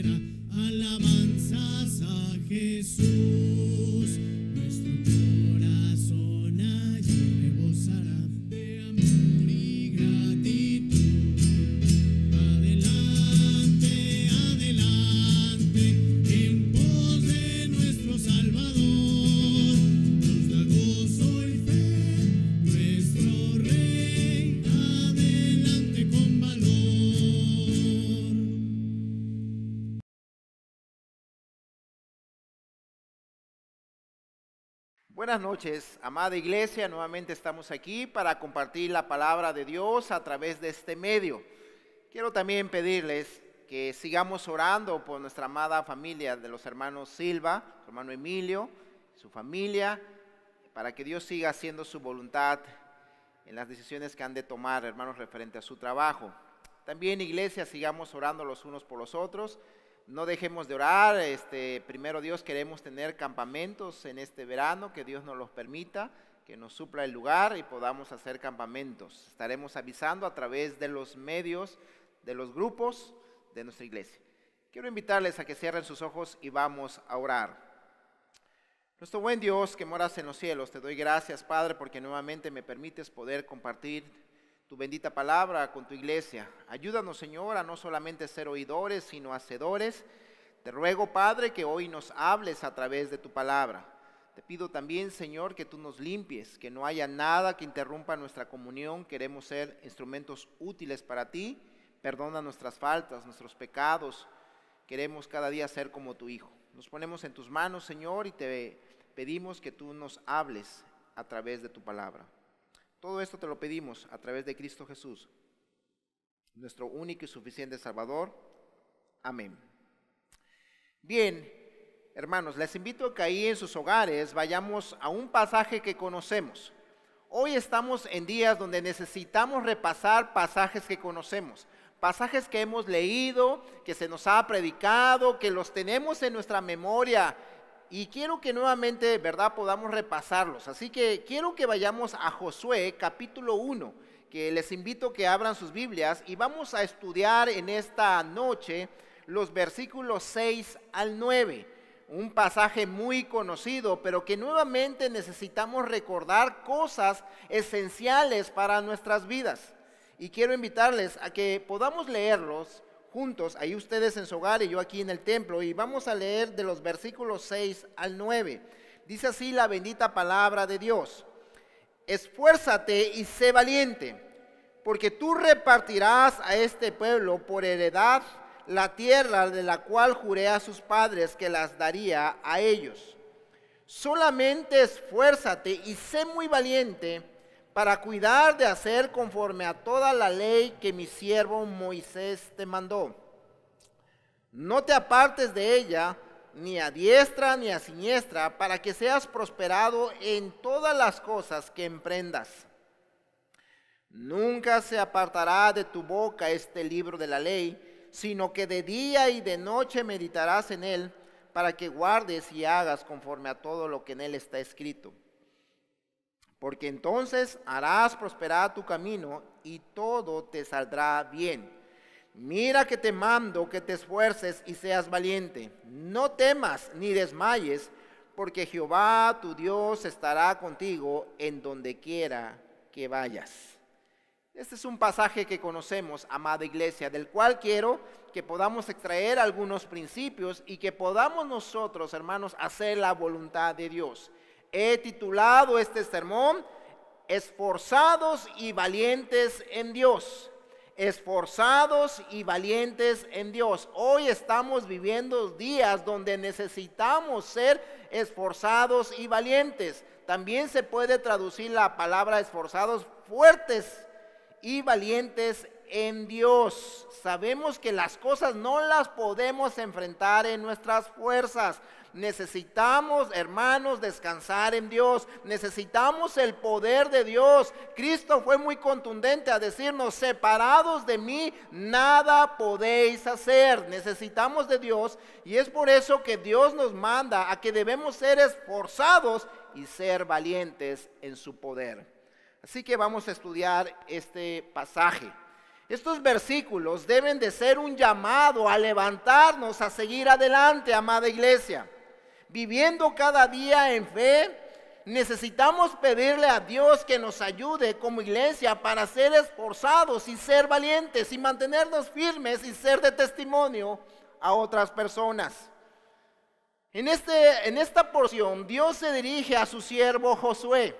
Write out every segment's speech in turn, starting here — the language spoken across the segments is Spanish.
será alabanzas a Jesús. Nuestro corazón allí rebosará de amor y gratitud. Adelante, adelante, en pos de nuestro Salvador. Nos da gozo y fe nuestro Rey. Adelante con valor. Buenas noches, amada iglesia. Nuevamente estamos aquí para compartir la palabra de Dios a través de este medio. Quiero también pedirles que sigamos orando por nuestra amada familia de los hermanos Silva, su hermano Emilio, su familia, para que Dios siga haciendo su voluntad en las decisiones que han de tomar, hermanos, referente a su trabajo. También, iglesia, sigamos orando los unos por los otros. No dejemos de orar. Primero Dios, queremos tener campamentos en este verano, que Dios nos los permita, que nos supla el lugar y podamos hacer campamentos. Estaremos avisando a través de los medios, de los grupos de nuestra iglesia. Quiero invitarles a que cierren sus ojos y vamos a orar. Nuestro buen Dios que moras en los cielos, te doy gracias, Padre, porque nuevamente me permites poder compartir tu bendita palabra con tu iglesia. Ayúdanos, Señor, a no solamente ser oidores, sino hacedores. Te ruego, Padre, que hoy nos hables a través de tu palabra. Te pido también, Señor, que tú nos limpies, que no haya nada que interrumpa nuestra comunión. Queremos ser instrumentos útiles para ti. Perdona nuestras faltas, nuestros pecados. Queremos cada día ser como tu Hijo. Nos ponemos en tus manos, Señor, y te pedimos que tú nos hables a través de tu palabra. Todo esto te lo pedimos a través de Cristo Jesús, nuestro único y suficiente Salvador. Amén. Bien, hermanos, les invito a que ahí en sus hogares vayamos a un pasaje que conocemos. Hoy estamos en días donde necesitamos repasar pasajes que conocemos, pasajes que hemos leído, que se nos ha predicado, que los tenemos en nuestra memoria. Y quiero que nuevamente, ¿verdad?, podamos repasarlos. Así que quiero que vayamos a Josué capítulo 1, que les invito a que abran sus Biblias y vamos a estudiar en esta noche los versículos 6 al 9. Un pasaje muy conocido, pero que nuevamente necesitamos recordar cosas esenciales para nuestras vidas. Y quiero invitarles a que podamos leerlos juntos, ahí ustedes en su hogar y yo aquí en el templo, y vamos a leer de los versículos 6 al 9. Dice así la bendita palabra de Dios: esfuérzate y sé valiente, porque tú repartirás a este pueblo por heredad la tierra de la cual juré a sus padres que las daría a ellos. Solamente esfuérzate y sé muy valiente para cuidar de hacer conforme a toda la ley que mi siervo Moisés te mandó. No te apartes de ella, ni a diestra ni a siniestra, para que seas prosperado en todas las cosas que emprendas. Nunca se apartará de tu boca este libro de la ley, sino que de día y de noche meditarás en él, para que guardes y hagas conforme a todo lo que en él está escrito. Porque entonces harás prosperar tu camino y todo te saldrá bien. Mira que te mando que te esfuerces y seas valiente. No temas ni desmayes, porque Jehová tu Dios estará contigo en donde quiera que vayas. Este es un pasaje que conocemos, amada iglesia, del cual quiero que podamos extraer algunos principios y que podamos nosotros, hermanos, hacer la voluntad de Dios. He titulado este sermón, Esforzados y valientes en Dios. Esforzados y valientes en Dios. Hoy estamos viviendo días donde necesitamos ser esforzados y valientes. También se puede traducir la palabra esforzados, fuertes y valientes en Dios. Sabemos que las cosas no las podemos enfrentar en nuestras fuerzas. Necesitamos, hermanos, descansar en Dios. Necesitamos el poder de Dios. Cristo fue muy contundente a decirnos: separados de mí, nada podéis hacer. Necesitamos de Dios, y es por eso que Dios nos manda a que debemos ser esforzados y ser valientes en su poder. Así que vamos a estudiar este pasaje. Estos versículos deben de ser un llamado a levantarnos, a seguir adelante, amada iglesia. Viviendo cada día en fe, necesitamos pedirle a Dios que nos ayude como iglesia para ser esforzados y ser valientes y mantenernos firmes y ser de testimonio a otras personas. En esta porción, Dios se dirige a su siervo Josué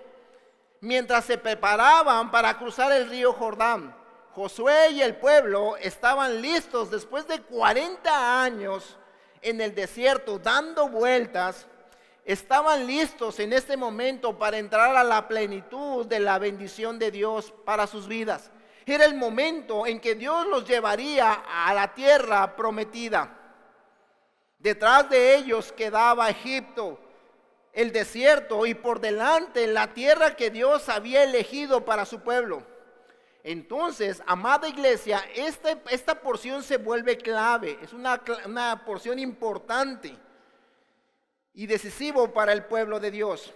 mientras se preparaban para cruzar el río Jordán. Josué y el pueblo estaban listos después de 40 años en el desierto dando vueltas. Estaban listos en este momento para entrar a la plenitud de la bendición de Dios para sus vidas. Era el momento en que Dios los llevaría a la tierra prometida. Detrás de ellos quedaba Egipto, el desierto, y por delante la tierra que Dios había elegido para su pueblo. Entonces, amada iglesia, esta porción se vuelve clave, es una porción importante y decisivo para el pueblo de Dios.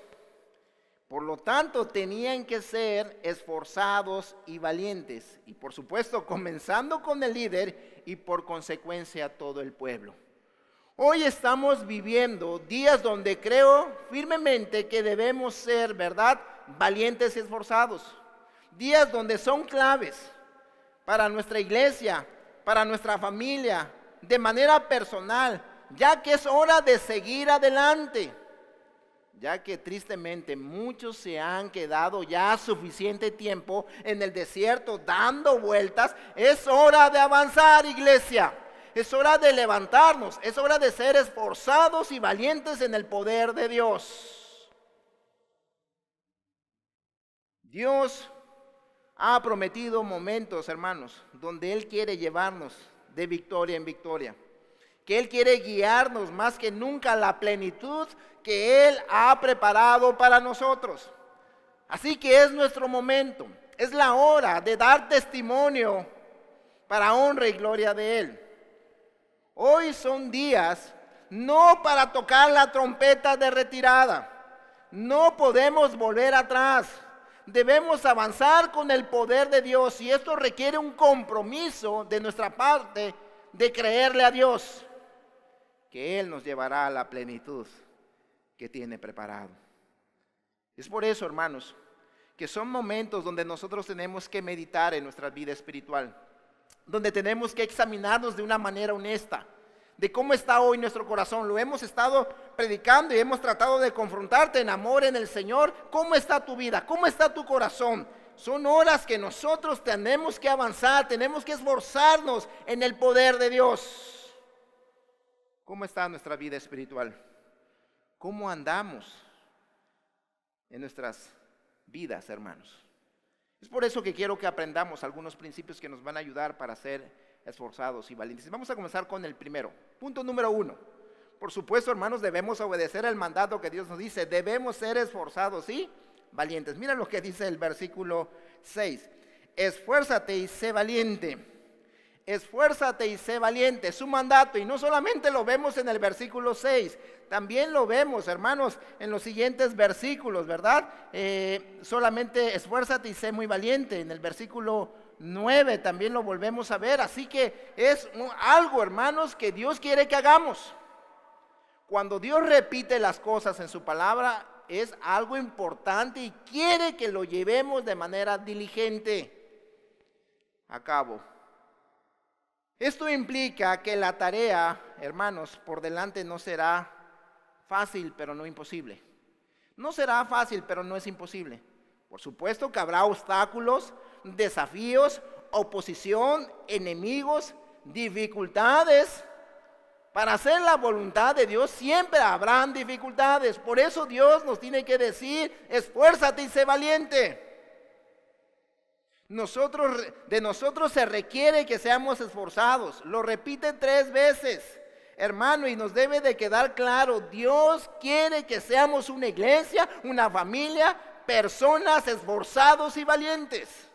Por lo tanto, tenían que ser esforzados y valientes, y por supuesto, comenzando con el líder y por consecuencia todo el pueblo. Hoy estamos viviendo días donde creo firmemente que debemos ser, ¿verdad?, valientes y esforzados. Días donde son claves para nuestra iglesia, para nuestra familia, de manera personal, ya que es hora de seguir adelante. Ya que tristemente muchos se han quedado ya suficiente tiempo en el desierto dando vueltas. Es hora de avanzar, iglesia. Es hora de levantarnos. Es hora de ser esforzados y valientes en el poder de Dios. Dios ha prometido momentos, hermanos, donde Él quiere llevarnos de victoria en victoria. Que Él quiere guiarnos más que nunca a la plenitud que Él ha preparado para nosotros. Así que es nuestro momento. Es la hora de dar testimonio para honra y gloria de Él. Hoy son días no para tocar la trompeta de retirada. No podemos volver atrás. Debemos avanzar con el poder de Dios, y esto requiere un compromiso de nuestra parte de creerle a Dios que Él nos llevará a la plenitud que tiene preparado. Es por eso, hermanos, que son momentos donde nosotros tenemos que meditar en nuestra vida espiritual, donde tenemos que examinarnos de una manera honesta, de cómo está hoy nuestro corazón. Lo hemos estado predicando y hemos tratado de confrontarte en amor en el Señor. ¿Cómo está tu vida? ¿Cómo está tu corazón? Son horas que nosotros tenemos que avanzar, tenemos que esforzarnos en el poder de Dios. ¿Cómo está nuestra vida espiritual? ¿Cómo andamos en nuestras vidas, hermanos? Es por eso que quiero que aprendamos algunos principios que nos van a ayudar para ser esforzados y valientes. Vamos a comenzar con el primero. Punto número 1. Por supuesto, hermanos, debemos obedecer el mandato que Dios nos dice. Debemos ser esforzados y valientes. Mira lo que dice el versículo 6. Esfuérzate y sé valiente. Esfuérzate y sé valiente. Es su mandato, y no solamente lo vemos en el versículo 6, también lo vemos, hermanos, en los siguientes versículos, ¿verdad? Solamente esfuérzate y sé muy valiente. En el versículo 9 también lo volvemos a ver. Así que es algo, hermanos, que Dios quiere que hagamos. Cuando Dios repite las cosas en su palabra, es algo importante y quiere que lo llevemos de manera diligente a cabo. Esto implica que la tarea, hermanos, por delante no será fácil, pero no imposible. No será fácil, pero no es imposible. Por supuesto que habrá obstáculos, desafíos, oposición, enemigos, dificultades. Para hacer la voluntad de Dios siempre habrán dificultades. Por eso Dios nos tiene que decir: esfuérzate y sé valiente. De nosotros se requiere que seamos esforzados. Lo repite 3 veces, hermano, y nos debe de quedar claro: Dios quiere que seamos una iglesia, una familia, personas esforzados y valientes.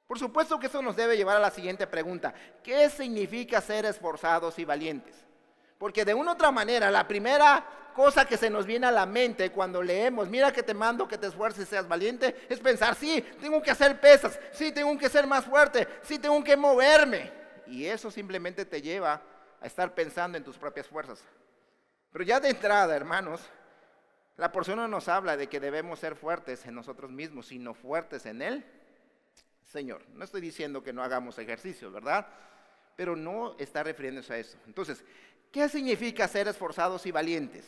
Por supuesto que eso nos debe llevar a la siguiente pregunta: ¿qué significa ser esforzados y valientes? Porque de una u otra manera, la primera cosa que se nos viene a la mente cuando leemos, mira que te mando que te esfuerces y seas valiente, es pensar, sí, tengo que hacer pesas, sí, tengo que ser más fuerte, sí, tengo que moverme. Y eso simplemente te lleva a estar pensando en tus propias fuerzas. Pero ya de entrada, hermanos, la porción no nos habla de que debemos ser fuertes en nosotros mismos, sino fuertes en Él, Señor. No estoy diciendo que no hagamos ejercicio, ¿verdad? Pero no está refiriéndose a eso. Entonces, ¿qué significa ser esforzados y valientes?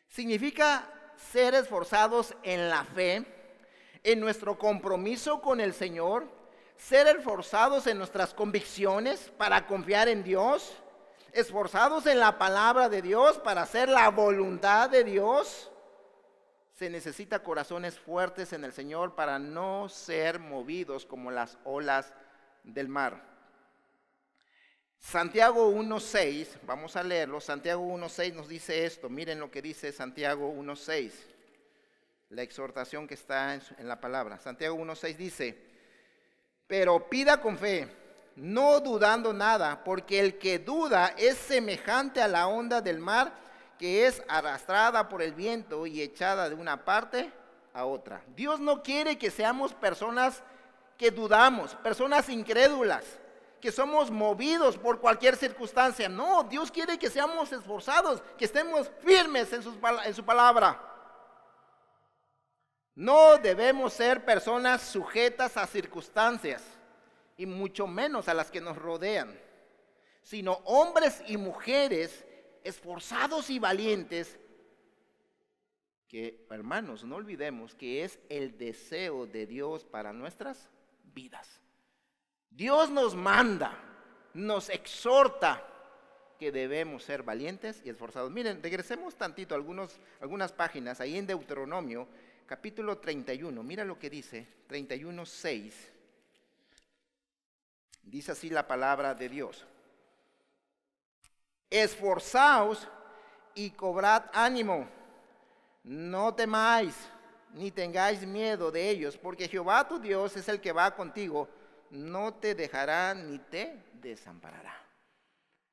Significa ser esforzados en la fe, en nuestro compromiso con el Señor, ser esforzados en nuestras convicciones para confiar en Dios, esforzados en la palabra de Dios para hacer la voluntad de Dios. Se necesita corazones fuertes en el Señor para no ser movidos como las olas del mar. Santiago 1:6, vamos a leerlo. Santiago 1:6 nos dice esto. Miren lo que dice Santiago 1:6, la exhortación que está en la palabra. Santiago 1:6 dice: pero pida con fe, no dudando nada, porque el que duda es semejante a la onda del mar, que es arrastrada por el viento y echada de una parte a otra. Dios no quiere que seamos personas que dudamos, personas incrédulas, que somos movidos por cualquier circunstancia. No, Dios quiere que seamos esforzados, que estemos firmes en su palabra. No debemos ser personas sujetas a circunstancias, y mucho menos a las que nos rodean, sino hombres y mujeres esforzados y valientes, que, hermanos, no olvidemos que es el deseo de Dios para nuestras vidas. Dios nos manda, nos exhorta que debemos ser valientes y esforzados. Miren, regresemos tantito algunas páginas ahí en Deuteronomio, capítulo 31. Mira lo que dice, 31:6. Dice así la palabra de Dios: esforzaos y cobrad ánimo, no temáis, ni tengáis miedo de ellos, porque Jehová tu Dios es el que va contigo, no te dejará ni te desamparará.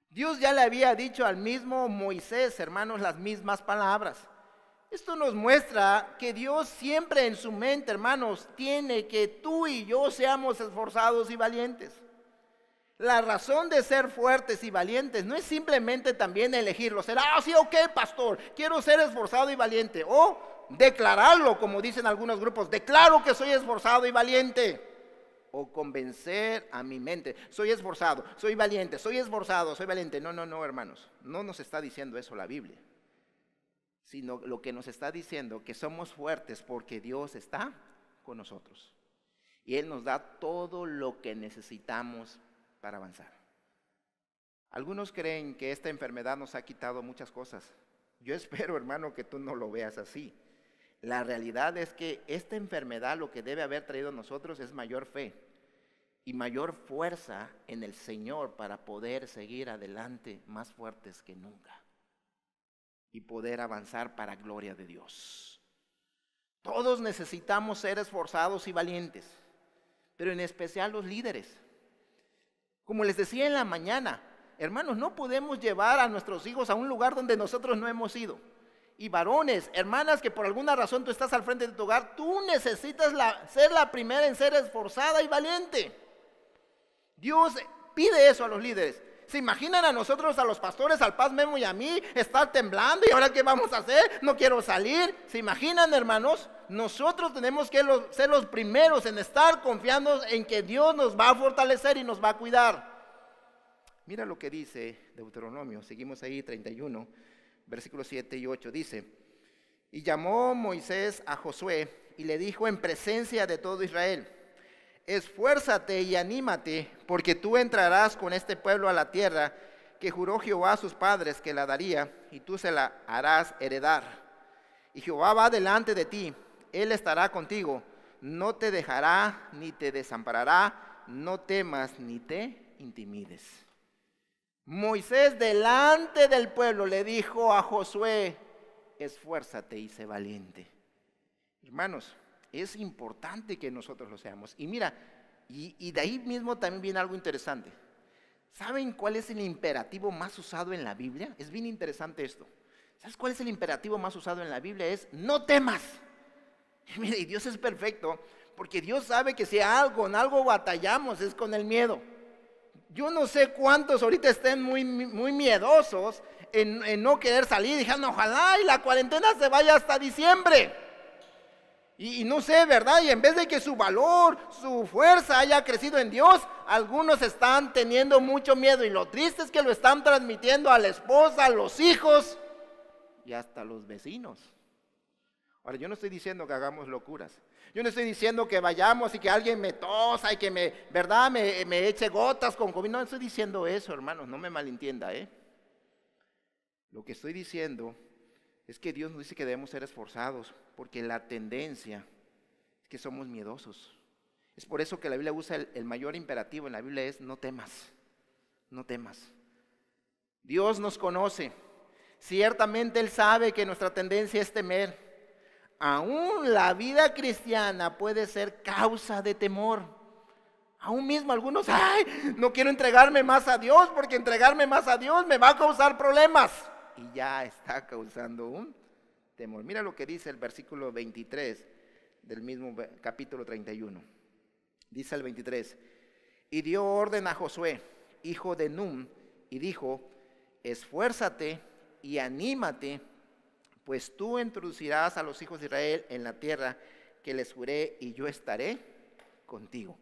Dios ya le había dicho al mismo Moisés, hermanos, las mismas palabras. Esto nos muestra que Dios siempre en su mente, hermanos, tiene que tú y yo seamos esforzados y valientes. La razón de ser fuertes y valientes no es simplemente también elegirlo, ser, sí, ok, pastor, quiero ser esforzado y valiente, o declararlo, como dicen algunos grupos, declaro que soy esforzado y valiente, o convencer a mi mente, soy esforzado, soy valiente, soy esforzado, soy valiente. No, hermanos, no nos está diciendo eso la Biblia, sino lo que nos está diciendo que somos fuertes porque Dios está con nosotros y Él nos da todo lo que necesitamos para avanzar. Algunos creen que esta enfermedad nos ha quitado muchas cosas. Yo espero, hermano, que tú no lo veas así. La realidad es que esta enfermedad lo que debe haber traído a nosotros es mayor fe y mayor fuerza en el Señor para poder seguir adelante más fuertes que nunca y poder avanzar para gloria de Dios. Todos necesitamos ser esforzados y valientes, pero en especial los líderes. Como les decía en la mañana, hermanos, no podemos llevar a nuestros hijos a un lugar donde nosotros no hemos ido. Y varones, hermanas, que por alguna razón tú estás al frente de tu hogar, tú necesitas ser la primera en ser esforzada y valiente. Dios pide eso a los líderes. ¿Se imaginan a nosotros, a los pastores, al Paz, Memo y a mí, estar temblando y ahora qué vamos a hacer? No quiero salir. ¿Se imaginan, hermanos? Nosotros tenemos que ser los primeros en estar confiando en que Dios nos va a fortalecer y nos va a cuidar. Mira lo que dice Deuteronomio, seguimos ahí 31, versículos 7 y 8, dice: y llamó Moisés a Josué y le dijo en presencia de todo Israel: esfuérzate y anímate, porque tú entrarás con este pueblo a la tierra que juró Jehová a sus padres que la daría, y tú se la harás heredar. Y Jehová va delante de ti, Él estará contigo, no te dejará ni te desamparará, no temas ni te intimides. Moisés delante del pueblo le dijo a Josué: esfuérzate y sé valiente. Hermanos, es importante que nosotros lo seamos. Y mira, y de ahí mismo también viene algo interesante. ¿Saben cuál es el imperativo más usado en la Biblia? Es bien interesante esto. ¿Sabes cuál es el imperativo más usado en la Biblia? Es no temas. Y mire, Dios es perfecto, porque Dios sabe que si en algo batallamos es con el miedo. Yo no sé cuántos ahorita estén muy miedosos en no querer salir, diciendo ojalá y la cuarentena se vaya hasta diciembre. Y no sé, ¿verdad? Y en vez de que su valor, su fuerza haya crecido en Dios, algunos están teniendo mucho miedo. Y lo triste es que lo están transmitiendo a la esposa, a los hijos y hasta a los vecinos. Ahora, yo no estoy diciendo que hagamos locuras. Yo no estoy diciendo que vayamos y que alguien me tosa y que me eche gotas con COVID. No estoy diciendo eso, hermanos, no me malentienda, Lo que estoy diciendo es que Dios nos dice que debemos ser esforzados, porque la tendencia es que somos miedosos. Es por eso que la Biblia usa el mayor imperativo en la Biblia es no temas, no temas. Dios nos conoce. Ciertamente Él sabe que nuestra tendencia es temer. Aún la vida cristiana puede ser causa de temor. Aún mismo algunos, no quiero entregarme más a Dios, porque entregarme más a Dios me va a causar problemas. Y ya está causando un temor. Mira lo que dice el versículo 23 del mismo capítulo 31. Dice el 23, y dio orden a Josué, hijo de Nun, y dijo, esfuérzate y anímate, pues tú introducirás a los hijos de Israel en la tierra que les juré, y yo estaré contigo.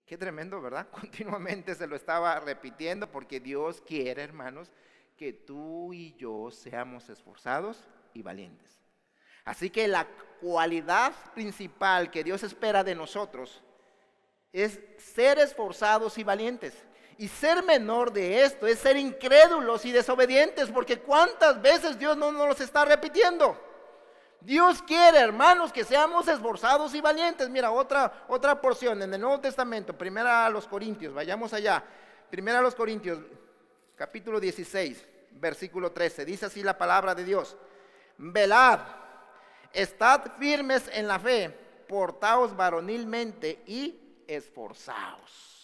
Qué tremendo, ¿verdad? Continuamente se lo estaba repitiendo, porque Dios quiere, hermanos, que tú y yo seamos esforzados y valientes. Así que la cualidad principal que Dios espera de nosotros es ser esforzados y valientes. Y ser menor de esto es ser incrédulos y desobedientes, porque ¿cuántas veces Dios no nos los está repitiendo? Dios quiere, hermanos, que seamos esforzados y valientes. Mira, otra porción en el Nuevo Testamento, primera a los Corintios, vayamos allá. Primera a los Corintios, capítulo 16, versículo 13, dice así la palabra de Dios. Velad, estad firmes en la fe, portaos varonilmente y esforzaos.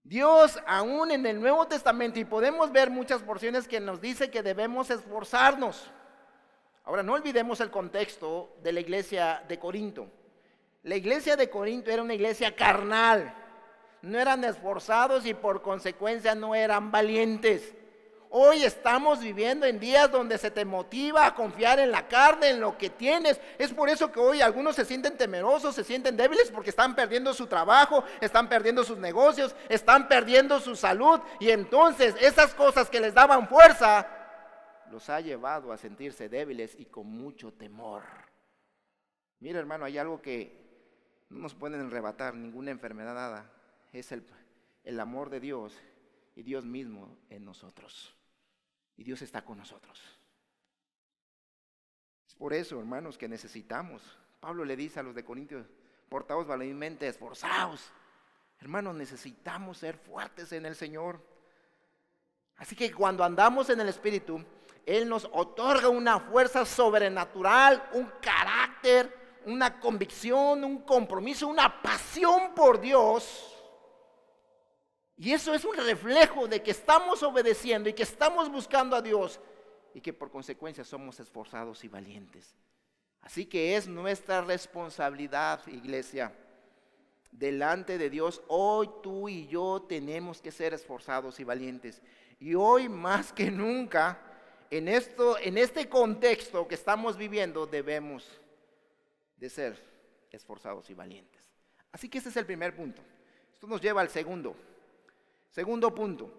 Dios aún en el Nuevo Testamento, y podemos ver muchas porciones que nos dice que debemos esforzarnos. Ahora, no olvidemos el contexto de la iglesia de Corinto. La iglesia de Corinto era una iglesia carnal. No eran esforzados y por consecuencia no eran valientes. Hoy estamos viviendo en días donde se te motiva a confiar en la carne, en lo que tienes. Es por eso que hoy algunos se sienten temerosos, se sienten débiles porque están perdiendo su trabajo, están perdiendo sus negocios, están perdiendo su salud. Y entonces esas cosas que les daban fuerza los ha llevado a sentirse débiles y con mucho temor. Mira, hermano, hay algo que no nos pueden arrebatar, ninguna enfermedad, nada. Es el amor de Dios y Dios mismo en nosotros. Y Dios está con nosotros. Es por eso, hermanos, que necesitamos. Pablo le dice a los de Corintios, portaos varonilmente, esforzaos. Hermanos, necesitamos ser fuertes en el Señor. Así que cuando andamos en el Espíritu, Él nos otorga una fuerza sobrenatural, un carácter, una convicción, un compromiso, una pasión por Dios. Y eso es un reflejo de que estamos obedeciendo y que estamos buscando a Dios y que por consecuencia somos esforzados y valientes. Así que es nuestra responsabilidad, iglesia, delante de Dios. Hoy tú y yo tenemos que ser esforzados y valientes. Y hoy más que nunca, en este contexto que estamos viviendo, debemos de ser esforzados y valientes. Así que ese es el primer punto. Esto nos lleva al segundo. Segundo punto,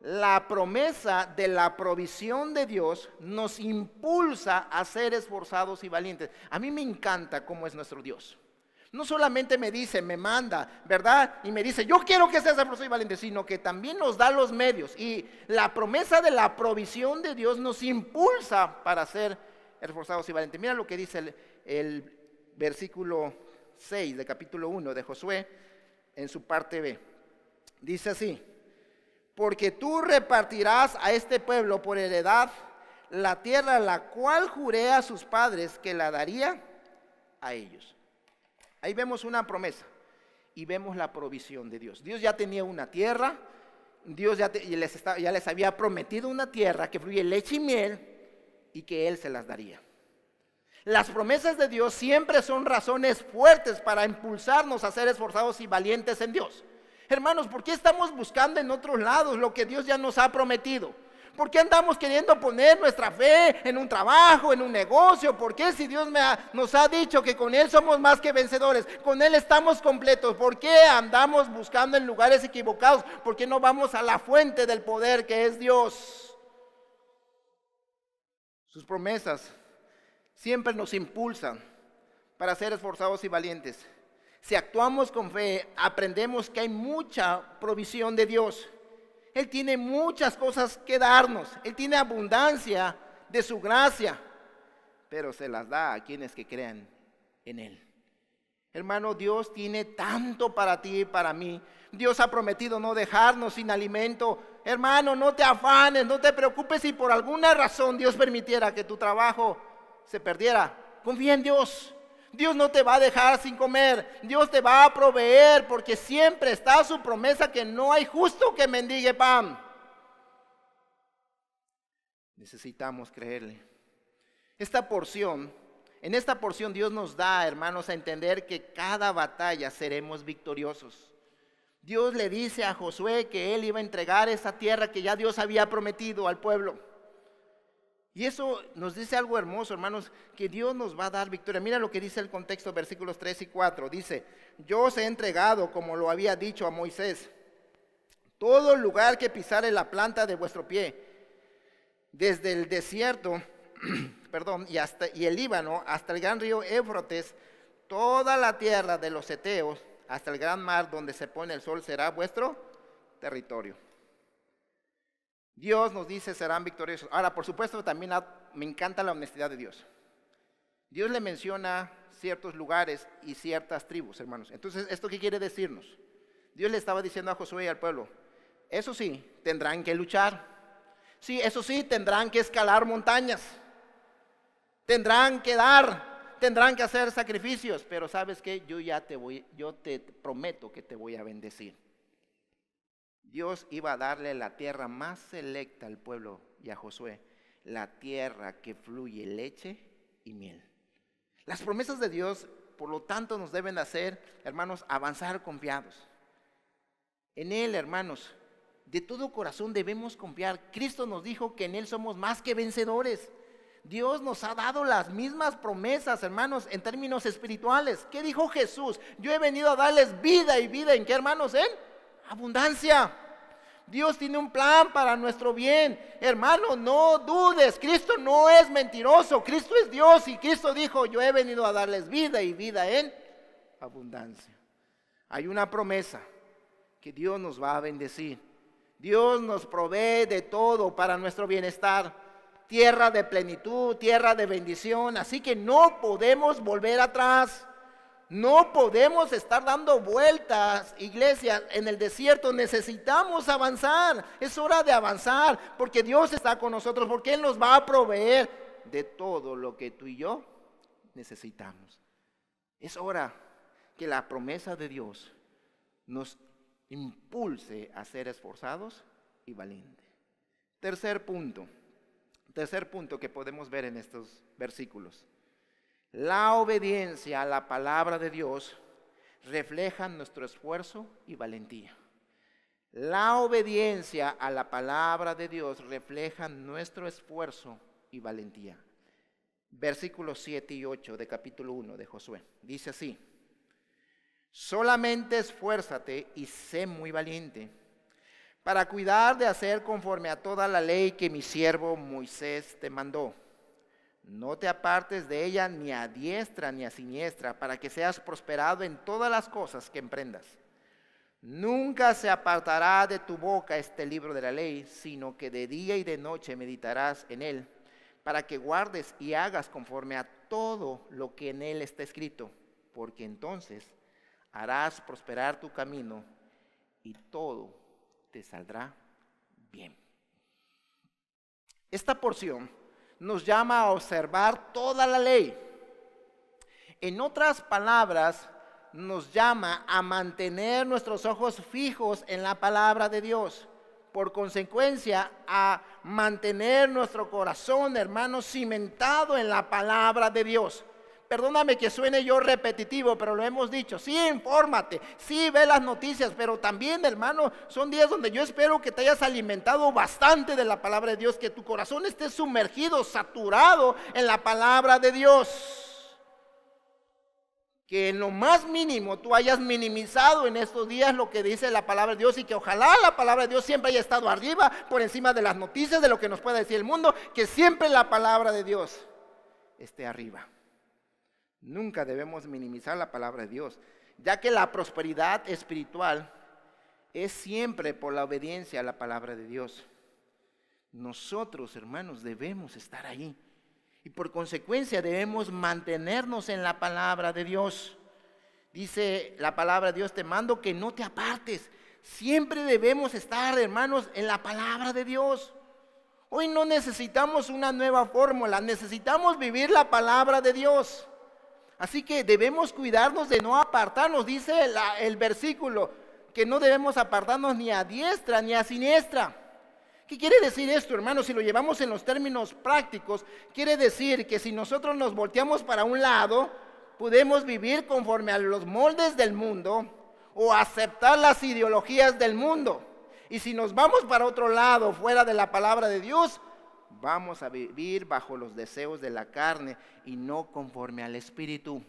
la promesa de la provisión de Dios nos impulsa a ser esforzados y valientes. A mí me encanta cómo es nuestro Dios. No solamente me dice, me manda, ¿verdad? Y me dice, yo quiero que seas esforzado y valiente, sino que también nos da los medios. Y la promesa de la provisión de Dios nos impulsa para ser esforzados y valientes. Mira lo que dice el versículo 6 de capítulo 1 de Josué en su parte B. Dice así. Porque tú repartirás a este pueblo por heredad la tierra la cual juré a sus padres que la daría a ellos. Ahí vemos una promesa y vemos la provisión de Dios. Dios ya tenía una tierra Dios ya les había prometido una tierra que fluye leche y miel y que Él se las daría. Las promesas de Dios siempre son razones fuertes para impulsarnos a ser esforzados y valientes en Dios. Hermanos, ¿por qué estamos buscando en otros lados lo que Dios ya nos ha prometido? ¿Por qué andamos queriendo poner nuestra fe en un trabajo, en un negocio? ¿Por qué si Dios nos ha dicho que con Él somos más que vencedores? Con Él estamos completos. ¿Por qué andamos buscando en lugares equivocados? ¿Por qué no vamos a la fuente del poder que es Dios? Sus promesas siempre nos impulsan para ser esforzados y valientes. Si actuamos con fe, aprendemos que hay mucha provisión de Dios. Él tiene muchas cosas que darnos. Él tiene abundancia de su gracia, pero se las da a quienes que crean en Él. Hermano, Dios tiene tanto para ti y para mí. Dios ha prometido no dejarnos sin alimento. Hermano, no te afanes, no te preocupes si por alguna razón Dios permitiera que tu trabajo se perdiera. Confía en Dios. Dios no te va a dejar sin comer. Dios te va a proveer, porque siempre está su promesa que no hay justo que mendigue pan. Necesitamos creerle. En esta porción Dios nos da, hermanos, a entender que cada batalla seremos victoriosos. Dios le dice a Josué que él iba a entregar esa tierra que ya Dios había prometido al pueblo. Y eso nos dice algo hermoso, hermanos, que Dios nos va a dar victoria. Mira lo que dice el contexto, versículos 3 y 4. Dice, yo os he entregado, como lo había dicho a Moisés, todo lugar que pisare la planta de vuestro pie, desde el desierto, y el Líbano, hasta el gran río Éufrates, toda la tierra de los heteos, hasta el gran mar donde se pone el sol, será vuestro territorio. Dios nos dice serán victoriosos. Ahora, por supuesto, también me encanta la honestidad de Dios. Dios le menciona ciertos lugares y ciertas tribus, hermanos. Entonces, ¿esto qué quiere decirnos? Dios le estaba diciendo a Josué y al pueblo, eso sí, tendrán que luchar. Sí, eso sí, tendrán que escalar montañas. Tendrán que tendrán que hacer sacrificios. Pero ¿sabes qué? Yo te prometo que te voy a bendecir. Dios iba a darle la tierra más selecta al pueblo y a Josué, la tierra que fluye leche y miel. Las promesas de Dios, por lo tanto, nos deben hacer, hermanos, avanzar confiados. En Él, hermanos, de todo corazón debemos confiar. Cristo nos dijo que en Él somos más que vencedores. Dios nos ha dado las mismas promesas, hermanos, en términos espirituales. ¿Qué dijo Jesús? Yo he venido a darles vida, y vida ¿en qué, hermanos? En abundancia. Dios tiene un plan para nuestro bien. Hermano, no dudes, Cristo no es mentiroso, Cristo es Dios y Cristo dijo, yo he venido a darles vida y vida en abundancia. Hay una promesa que Dios nos va a bendecir. Dios nos provee de todo para nuestro bienestar. Tierra de plenitud, tierra de bendición, así que no podemos volver atrás. No podemos estar dando vueltas, iglesia, en el desierto. Necesitamos avanzar. Es hora de avanzar porque Dios está con nosotros, porque Él nos va a proveer de todo lo que tú y yo necesitamos. Es hora que la promesa de Dios nos impulse a ser esforzados y valientes. Tercer punto que podemos ver en estos versículos. La obediencia a la palabra de Dios refleja nuestro esfuerzo y valentía. La obediencia a la palabra de Dios refleja nuestro esfuerzo y valentía. Versículos 7 y 8 de capítulo 1 de Josué. Dice así: solamente esfuérzate y sé muy valiente, para cuidar de hacer conforme a toda la ley que mi siervo Moisés te mandó. No te apartes de ella ni a diestra ni a siniestra, para que seas prosperado en todas las cosas que emprendas. Nunca se apartará de tu boca este libro de la ley, sino que de día y de noche meditarás en él, para que guardes y hagas conforme a todo lo que en él está escrito, porque entonces harás prosperar tu camino y todo te saldrá bien. Esta porción nos llama a observar toda la ley. En otras palabras, nos llama a mantener nuestros ojos fijos en la palabra de Dios. por consecuencia, a mantener nuestro corazón, hermanos, cimentado en la palabra de Dios. Perdóname que suene yo repetitivo, pero lo hemos dicho. Sí, infórmate, sí, ve las noticias, pero también, hermano, son días donde yo espero que te hayas alimentado bastante de la palabra de Dios, que tu corazón esté sumergido, saturado en la palabra de Dios. Que en lo más mínimo tú hayas minimizado en estos días lo que dice la palabra de Dios, y que ojalá la palabra de Dios siempre haya estado arriba, por encima de las noticias, de lo que nos pueda decir el mundo, que siempre la palabra de Dios esté arriba. Nunca debemos minimizar la palabra de Dios, ya que la prosperidad espiritual es siempre por la obediencia a la palabra de Dios. Nosotros, hermanos, debemos estar ahí. Y por consecuencia debemos mantenernos en la palabra de Dios. Dice la palabra de Dios, te mando que no te apartes. Siempre debemos estar, hermanos, en la palabra de Dios. Hoy no necesitamos una nueva fórmula, necesitamos vivir la palabra de Dios. Así que debemos cuidarnos de no apartarnos. Dice el versículo que no debemos apartarnos ni a diestra ni a siniestra. ¿Qué quiere decir esto, hermanos? Si lo llevamos en los términos prácticos, quiere decir que si nosotros nos volteamos para un lado, podemos vivir conforme a los moldes del mundo o aceptar las ideologías del mundo. Y si nos vamos para otro lado, fuera de la palabra de Dios, vamos a vivir bajo los deseos de la carne y no conforme al Espíritu.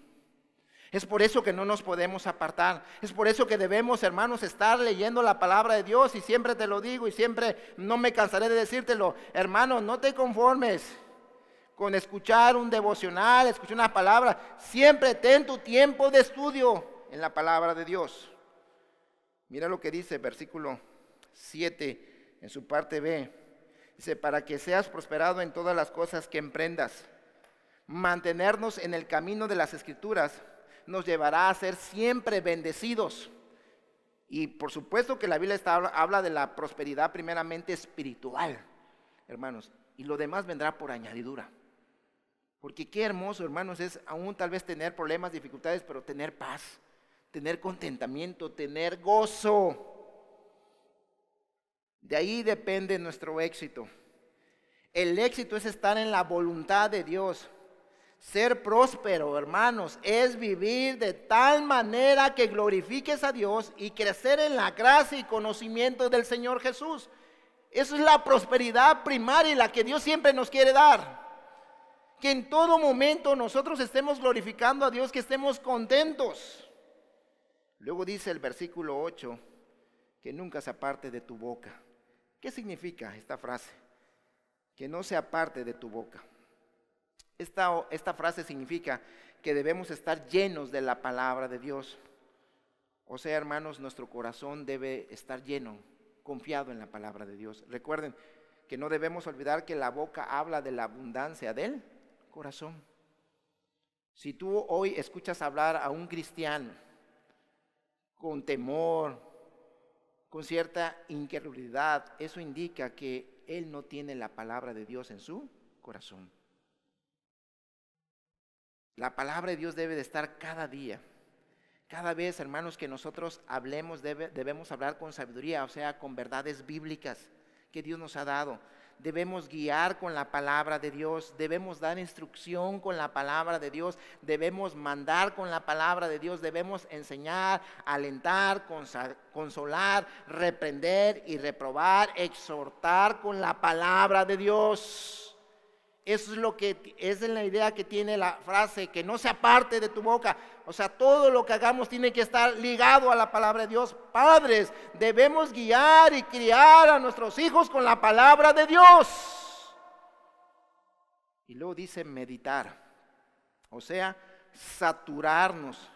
Es por eso que no nos podemos apartar. Es por eso que debemos, hermanos, estar leyendo la palabra de Dios. Y siempre te lo digo y siempre no me cansaré de decírtelo. Hermano, no te conformes con escuchar un devocional, escuchar una palabra. Siempre ten tu tiempo de estudio en la palabra de Dios. Mira lo que dice versículo 7 en su parte B. Dice, para que seas prosperado en todas las cosas que emprendas. Mantenernos en el camino de las Escrituras nos llevará a ser siempre bendecidos. Y por supuesto que la Biblia habla de la prosperidad primeramente espiritual, hermanos, y lo demás vendrá por añadidura. Porque qué hermoso, hermanos, es aún tal vez tener problemas, dificultades, pero tener paz, tener contentamiento, tener gozo. De ahí depende nuestro éxito. El éxito es estar en la voluntad de Dios. Ser próspero, hermanos, es vivir de tal manera que glorifiques a Dios y crecer en la gracia y conocimiento del Señor Jesús. Eso es la prosperidad primaria y la que Dios siempre nos quiere dar. Que en todo momento nosotros estemos glorificando a Dios, que estemos contentos. Luego dice el versículo 8, que nunca se aparte de tu boca. ¿Qué significa esta frase? Que no se aparte de tu boca. Esta frase significa que debemos estar llenos de la palabra de Dios. O sea, hermanos, nuestro corazón debe estar lleno, confiado en la palabra de Dios. Recuerden que no debemos olvidar que la boca habla de la abundancia del corazón. Si tú hoy escuchas hablar a un cristiano con temor, con cierta incredulidad, eso indica que él no tiene la palabra de Dios en su corazón. La palabra de Dios debe de estar cada día. Cada vez, hermanos, que nosotros hablemos, debemos hablar con sabiduría, o sea, con verdades bíblicas que Dios nos ha dado. Debemos guiar con la palabra de Dios, debemos dar instrucción con la palabra de Dios, debemos mandar con la palabra de Dios, debemos enseñar, alentar, consolar, reprender y reprobar, exhortar con la palabra de Dios. Eso es lo que es la idea que tiene la frase, que no se aparte de tu boca. O sea, todo lo que hagamos tiene que estar ligado a la palabra de Dios. Padres, debemos guiar y criar a nuestros hijos con la palabra de Dios. Y luego dice meditar. O sea, saturarnos,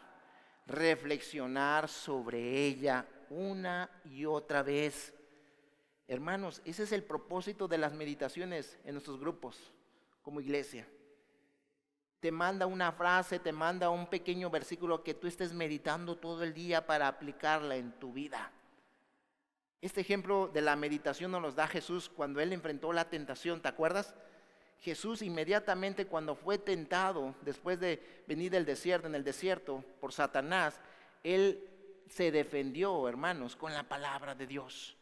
reflexionar sobre ella una y otra vez. Hermanos, ese es el propósito de las meditaciones en nuestros grupos. Como iglesia, te manda una frase, te manda un pequeño versículo que tú estés meditando todo el día para aplicarla en tu vida. Este ejemplo de la meditación nos lo da Jesús cuando Él enfrentó la tentación, ¿te acuerdas? Jesús inmediatamente cuando fue tentado, después de venir del desierto, en el desierto, por Satanás, Él se defendió, hermanos, con la palabra de Dios.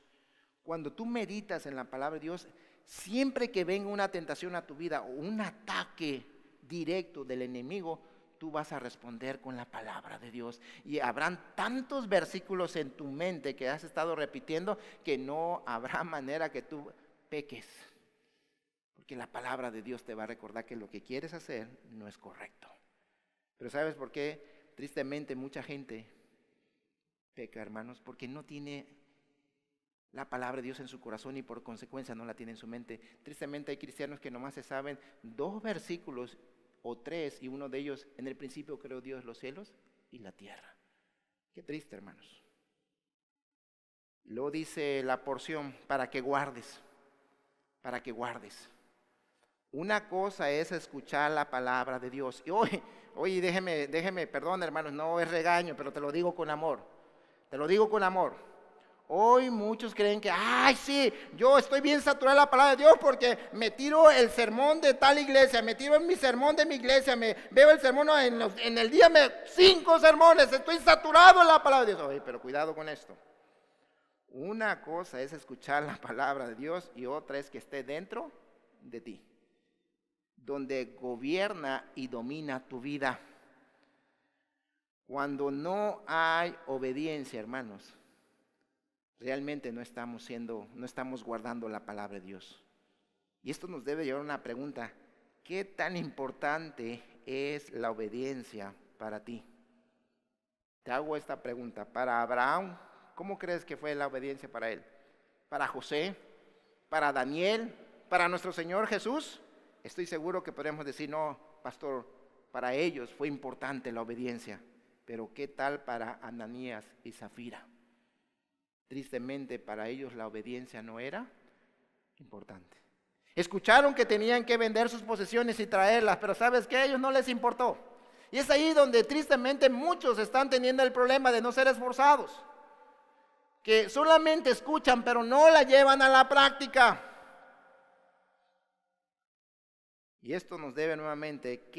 Cuando tú meditas en la palabra de Dios, siempre que venga una tentación a tu vida o un ataque directo del enemigo, tú vas a responder con la palabra de Dios. Y habrán tantos versículos en tu mente que has estado repitiendo que no habrá manera que tú peques. Porque la palabra de Dios te va a recordar que lo que quieres hacer no es correcto. Pero ¿sabes por qué? Tristemente mucha gente peca, hermanos, porque no tiene la palabra de Dios en su corazón y por consecuencia no la tiene en su mente. Tristemente hay cristianos que nomás se saben 2 versículos o 3 y uno de ellos: en el principio creó Dios los cielos y la tierra. Qué triste, hermanos. Luego dice la porción: para que guardes, para que guardes. Una cosa es escuchar la palabra de Dios. Y hoy déjeme, perdón, hermanos, no es regaño, pero te lo digo con amor. Te lo digo con amor. Hoy muchos creen que, ay, sí, yo estoy bien saturado de la palabra de Dios porque me tiro el sermón de tal iglesia, me tiro en mi sermón de mi iglesia, me veo el sermón en el día, 5 sermones, estoy saturado en la palabra de Dios. Oye, pero cuidado con esto. Una cosa es escuchar la palabra de Dios y otra es que esté dentro de ti, donde gobierna y domina tu vida. Cuando no hay obediencia, hermanos, realmente no estamos guardando la palabra de Dios. Y esto nos debe llevar a una pregunta: ¿qué tan importante es la obediencia para ti? Te hago esta pregunta. Para Abraham, ¿cómo crees que fue la obediencia para él? ¿Para José? ¿Para Daniel? ¿Para nuestro Señor Jesús? Estoy seguro que podemos decir, no, pastor, para ellos fue importante la obediencia. Pero ¿qué tal para Ananías y Zafira? Tristemente para ellos la obediencia no era importante. Escucharon que tenían que vender sus posesiones y traerlas, pero ¿sabes qué? A ellos no les importó. Y es ahí donde tristemente muchos están teniendo el problema de no ser esforzados. Que solamente escuchan, pero no la llevan a la práctica. Y esto nos debe nuevamente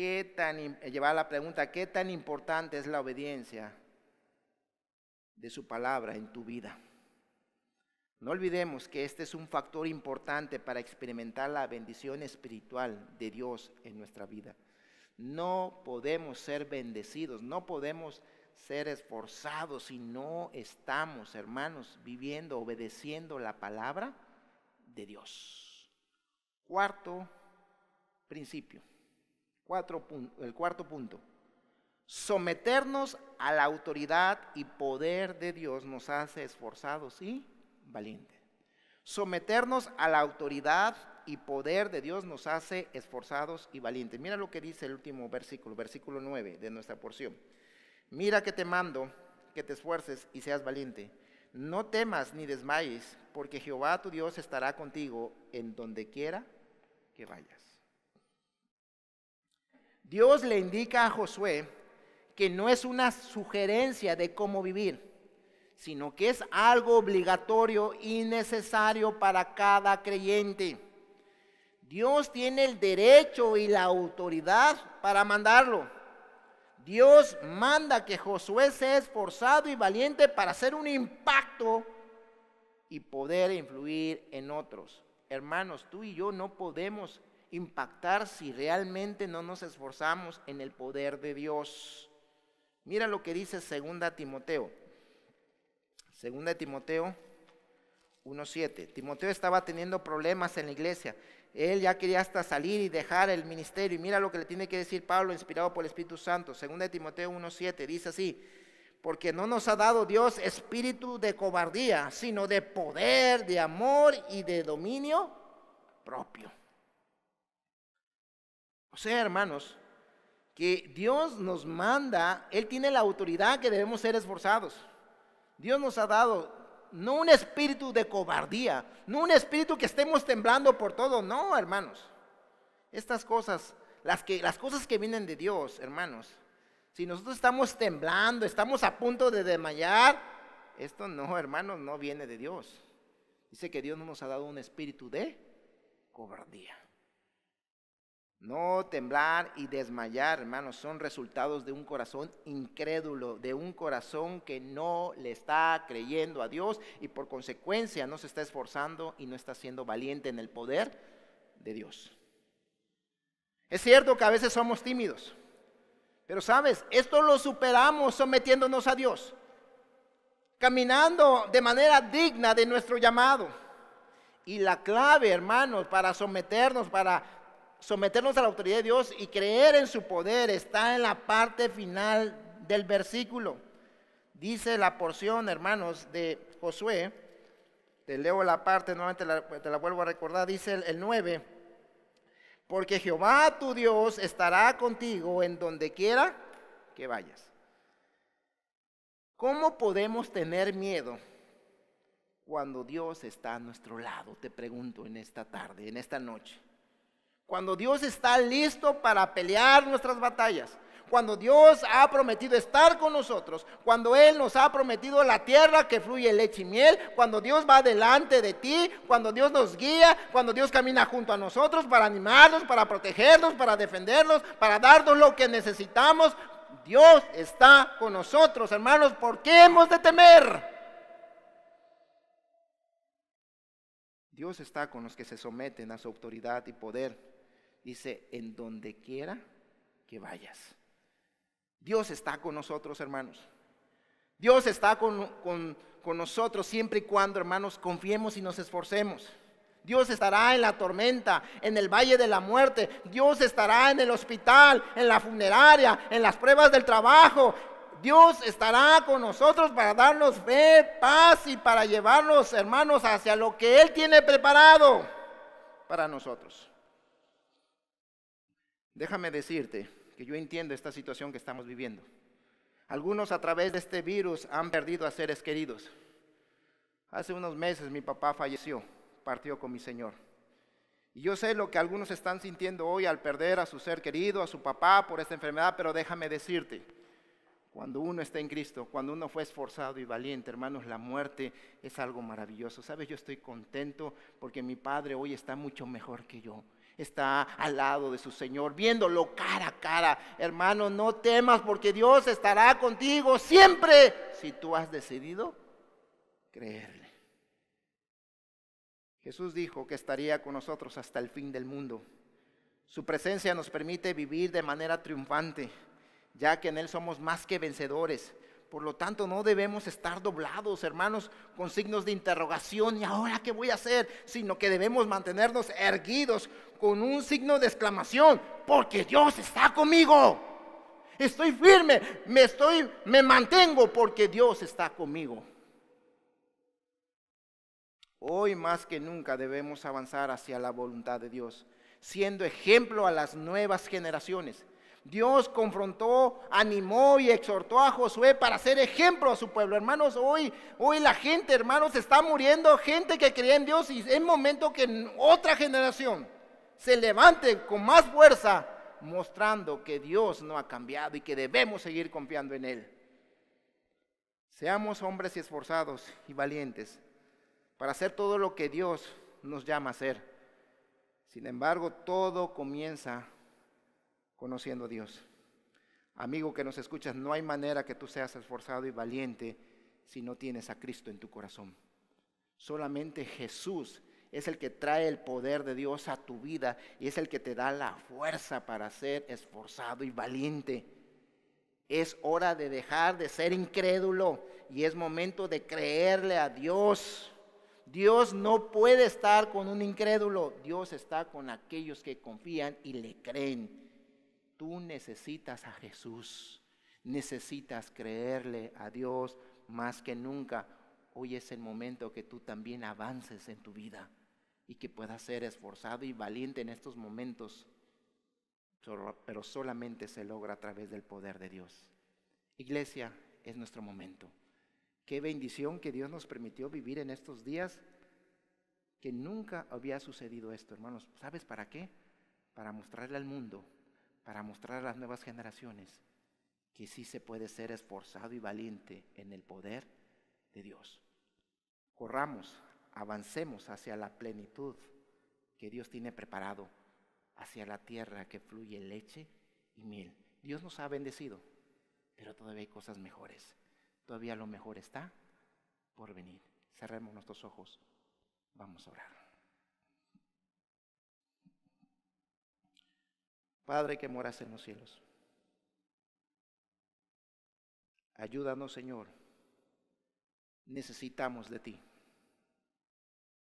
llevar a la pregunta: ¿qué tan importante es la obediencia de su palabra en tu vida? No olvidemos que este es un factor importante para experimentar la bendición espiritual de Dios en nuestra vida. No podemos ser bendecidos, no podemos ser esforzados si no estamos, hermanos, viviendo, obedeciendo la palabra de Dios. Cuarto principio, el cuarto punto: someternos a la autoridad y poder de Dios nos hace esforzados y valientes. Someternos a la autoridad y poder de Dios nos hace esforzados y valientes. Mira lo que dice el último versículo, versículo 9 de nuestra porción. Mira que te mando que te esfuerces y seas valiente. No temas ni desmayes, porque Jehová tu Dios estará contigo en donde quiera que vayas. Dios le indica a Josué que no es una sugerencia de cómo vivir, sino que es algo obligatorio y necesario para cada creyente. Dios tiene el derecho y la autoridad para mandarlo. Dios manda que Josué sea esforzado y valiente para hacer un impacto y poder influir en otros. Hermanos, tú y yo no podemos impactar si realmente no nos esforzamos en el poder de Dios. Mira lo que dice 2 Timoteo. 2 Timoteo 1:7. Timoteo estaba teniendo problemas en la iglesia. Él ya quería hasta salir y dejar el ministerio. Y mira lo que le tiene que decir Pablo, inspirado por el Espíritu Santo. 2 Timoteo 1:7 dice así: porque no nos ha dado Dios espíritu de cobardía, sino de poder, de amor y de dominio propio. O sea, hermanos, que Dios nos manda, Él tiene la autoridad que debemos ser esforzados. Dios nos ha dado no un espíritu de cobardía, no un espíritu que estemos temblando por todo, no, hermanos. Estas cosas, las cosas que vienen de Dios, hermanos, si nosotros estamos temblando, estamos a punto de desmayar, esto no, hermanos, no viene de Dios. Dice que Dios no nos ha dado un espíritu de cobardía. No temblar y desmayar, hermanos, son resultados de un corazón incrédulo, de un corazón que no le está creyendo a Dios y por consecuencia no se está esforzando y no está siendo valiente en el poder de Dios. Es cierto que a veces somos tímidos, pero sabes, esto lo superamos sometiéndonos a Dios, caminando de manera digna de nuestro llamado. Y la clave, hermanos, para someternos a la autoridad de Dios y creer en su poder está en la parte final del versículo. Dice la porción, hermanos, de Josué. Te leo la parte, nuevamente te la vuelvo a recordar. Dice el 9: porque Jehová tu Dios estará contigo en donde quiera que vayas. ¿Cómo podemos tener miedo cuando Dios está a nuestro lado? Te pregunto en esta tarde, en esta noche. Cuando Dios está listo para pelear nuestras batallas, cuando Dios ha prometido estar con nosotros, cuando Él nos ha prometido la tierra que fluye leche y miel, cuando Dios va delante de ti, cuando Dios nos guía, cuando Dios camina junto a nosotros para animarnos, para protegernos, para defendernos, para darnos lo que necesitamos. Dios está con nosotros, hermanos. ¿Por qué hemos de temer? Dios está con los que se someten a su autoridad y poder. Dice, en donde quiera que vayas. Dios está con nosotros, hermanos. Dios está con nosotros siempre y cuando, hermanos, confiemos y nos esforcemos. Dios estará en la tormenta, en el valle de la muerte. Dios estará en el hospital, en la funeraria, en las pruebas del trabajo. Dios estará con nosotros para darnos fe, paz y para llevarnos, hermanos, hacia lo que Él tiene preparado para nosotros. Déjame decirte que yo entiendo esta situación que estamos viviendo. Algunos a través de este virus han perdido a seres queridos. Hace unos meses mi papá falleció, partió con mi Señor. Y yo sé lo que algunos están sintiendo hoy al perder a su ser querido, a su papá por esta enfermedad, pero déjame decirte, cuando uno está en Cristo, cuando uno fue esforzado y valiente, hermanos, la muerte es algo maravilloso. ¿Sabes? Yo estoy contento porque mi padre hoy está mucho mejor que yo. Está al lado de su Señor, viéndolo cara a cara. Hermano, no temas porque Dios estará contigo siempre si tú has decidido creerle. Jesús dijo que estaría con nosotros hasta el fin del mundo. Su presencia nos permite vivir de manera triunfante, ya que en Él somos más que vencedores. Por lo tanto, no debemos estar doblados, hermanos, con signos de interrogación. ¿Y ahora qué voy a hacer? Sino que debemos mantenernos erguidos con un signo de exclamación. Porque Dios está conmigo. Estoy firme, me mantengo porque Dios está conmigo. Hoy más que nunca debemos avanzar hacia la voluntad de Dios, siendo ejemplo a las nuevas generaciones. Dios confrontó, animó y exhortó a Josué para ser ejemplo a su pueblo. Hermanos, hoy la gente, hermanos, está muriendo, gente que cree en Dios, y es momento que otra generación se levante con más fuerza, mostrando que Dios no ha cambiado y que debemos seguir confiando en Él. Seamos hombres y esforzados y valientes para hacer todo lo que Dios nos llama a hacer. Sin embargo, todo comienza conociendo a Dios. Amigo que nos escuchas, no hay manera que tú seas esforzado y valiente si no tienes a Cristo en tu corazón. Solamente Jesús es el que trae el poder de Dios a tu vida y es el que te da la fuerza para ser esforzado y valiente. Es hora de dejar de ser incrédulo y es momento de creerle a Dios. Dios no puede estar con un incrédulo. Dios está con aquellos que confían y le creen. Tú necesitas a Jesús, necesitas creerle a Dios más que nunca. Hoy es el momento que tú también avances en tu vida y que puedas ser esforzado y valiente en estos momentos, pero solamente se logra a través del poder de Dios. Iglesia, es nuestro momento. Qué bendición que Dios nos permitió vivir en estos días, que nunca había sucedido esto, hermanos. ¿Sabes para qué? Para mostrarle al mundo, para mostrar a las nuevas generaciones que sí se puede ser esforzado y valiente en el poder de Dios. Corramos, avancemos hacia la plenitud que Dios tiene preparado hacia la tierra que fluye leche y miel. Dios nos ha bendecido, pero todavía hay cosas mejores. Todavía lo mejor está por venir. Cerremos nuestros ojos. Vamos a orar. Padre que moras en los cielos, ayúdanos, Señor. Necesitamos de ti.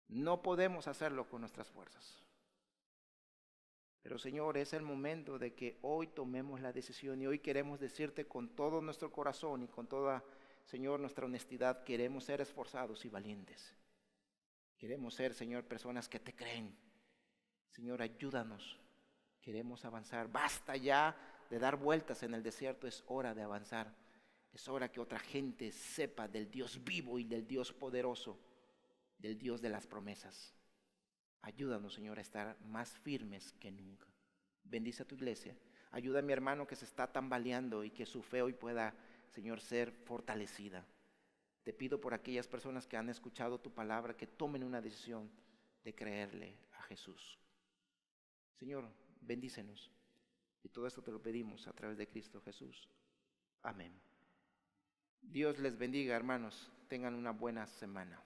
No podemos hacerlo con nuestras fuerzas. Pero, Señor, es el momento de que hoy tomemos la decisión, y hoy queremos decirte con todo nuestro corazón y con toda, Señor, nuestra honestidad, queremos ser esforzados y valientes. Queremos ser, Señor, personas que te creen. Señor, ayúdanos. Queremos avanzar. Basta ya de dar vueltas en el desierto. Es hora de avanzar. Es hora que otra gente sepa del Dios vivo y del Dios poderoso, del Dios de las promesas. Ayúdanos, Señor, a estar más firmes que nunca. Bendice a tu iglesia. Ayuda a mi hermano que se está tambaleando y que su fe hoy pueda, Señor, ser fortalecida. Te pido por aquellas personas que han escuchado tu palabra, que tomen una decisión de creerle a Jesús. Señor, bendícenos. Y todo esto te lo pedimos a través de Cristo Jesús. Amén. Dios les bendiga, hermanos. Tengan una buena semana.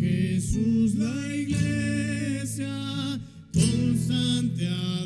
Jesús, la iglesia constante.